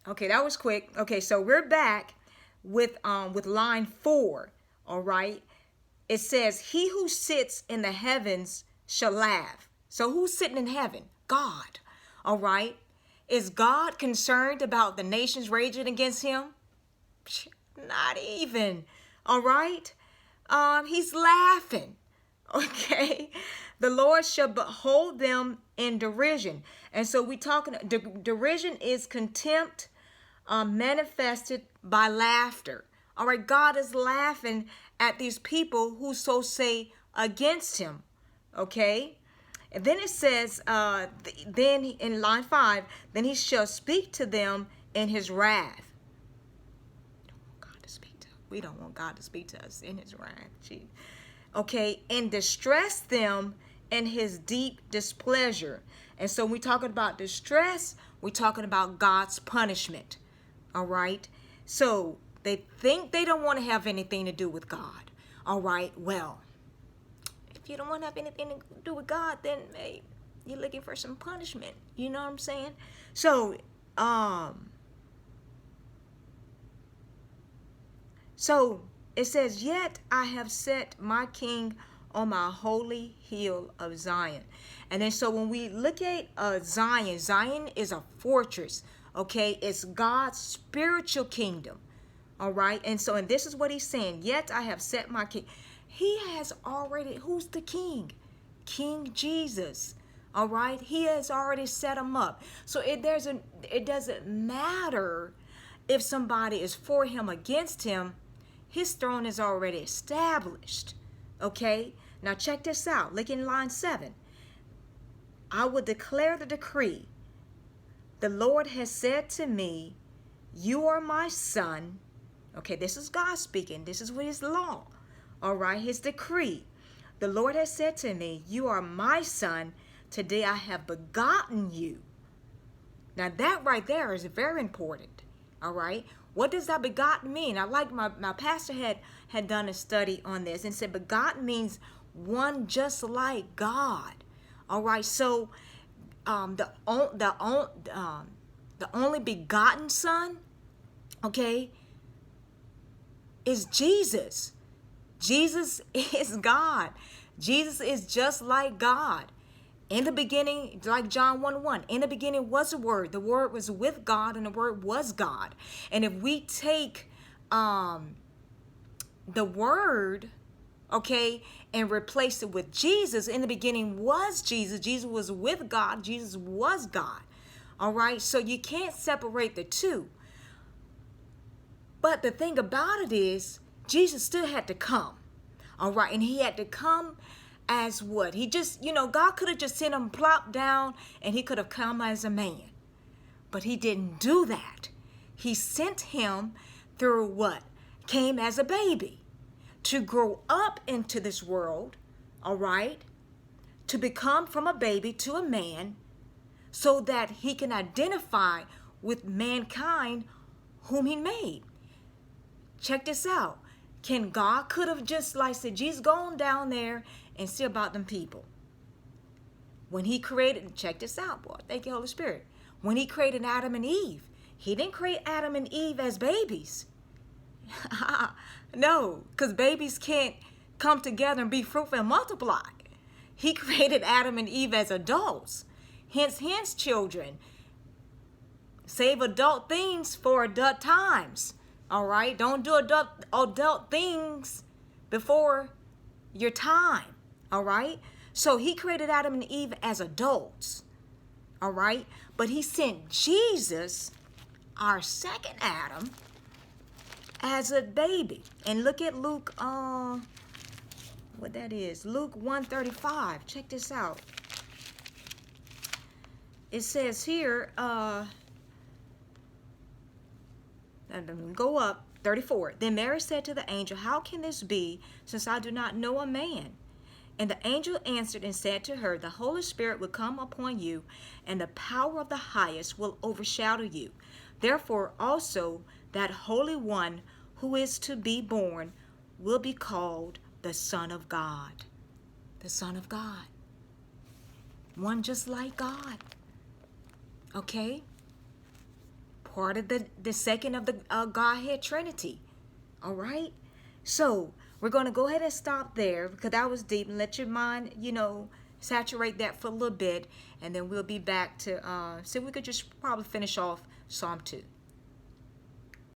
Okay, that was quick. Okay, so we're back with line 4. All right. It says, "He who sits in the heavens shall laugh." So who's sitting in heaven? God. All right. Is God concerned about the nations raging against him? Not even. All right. He's laughing. Okay. The Lord shall behold them in derision. And so we talking, derision is contempt manifested by laughter. All right. God is laughing at these people who so say against him. Okay. And then it says, then in line 5, then he shall speak to them in his wrath. We don't want God to speak to us in his wrath. Gee. Okay, and distress them in his deep displeasure. And so we're talking about distress, we're talking about God's punishment. All right. So they think they don't want to have anything to do with God. All right. Well, if you don't want to have anything to do with God, then hey, you're looking for some punishment. You know what I'm saying? So, So it says, "Yet I have set my king on my holy hill of Zion." And then so when we look at Zion, Zion is a fortress. Okay, it's God's spiritual kingdom. All right. And so, and this is what he's saying: "Yet I have set my king." He has already, who's the king? King Jesus. All right. He has already set him up. So it doesn't matter if somebody is for him, against him. His throne is already established. Okay. Now check this out. Look in line 7. "I will declare the decree. The Lord has said to me, you are my son." Okay, this is God speaking. This is what his law. All right, his decree. "The Lord has said to me, you are my son. Today I have begotten you." Now that right there is very important. All right. What does that begotten mean? I like my pastor had done a study on this and said begotten means one just like God. All right. So the only begotten son, okay, is Jesus. Jesus is God. Jesus is just like God. In the beginning, like John 1:1, in the beginning was the Word. The Word was with God, and the Word was God. And if we take the Word, okay, and replace it with Jesus, in the beginning was Jesus. Jesus was with God. Jesus was God. All right, so you can't separate the two. But the thing about it is, Jesus still had to come. All right, and he had to come as what? He just, God could have just sent him plop down and he could have come as a man. But he didn't do that. He sent him through what? Came as a baby to grow up into this world, all right? To become from a baby to a man so that he can identify with mankind whom he made. Check this out. Can God could have just like said, Jesus, go on down there and see about them people. When he created, check this out, boy. Thank you, Holy Spirit. When he created Adam and Eve, he didn't create Adam and Eve as babies. No, because babies can't come together and be fruitful and multiply. He created Adam and Eve as adults. Hence, children. Save adult things for adult times. All right? Don't do adult things before your time. All right? So he created Adam and Eve as adults. All right? But he sent Jesus, our second Adam, as a baby. And look at Luke, what that is. Luke 1:35. Check this out. It says here, go up, 34. "Then Mary said to the angel, how can this be, since I do not know a man? And the angel answered and said to her, the Holy Spirit will come upon you, and the power of the highest will overshadow you. Therefore also that Holy One who is to be born will be called the Son of God." The Son of God. One just like God. Okay? part of the second of the Godhead Trinity. All right. So we're going to go ahead and stop there because that was deep, and let your mind, saturate that for a little bit, and then we'll be back to see if we could just probably finish off Psalm 2.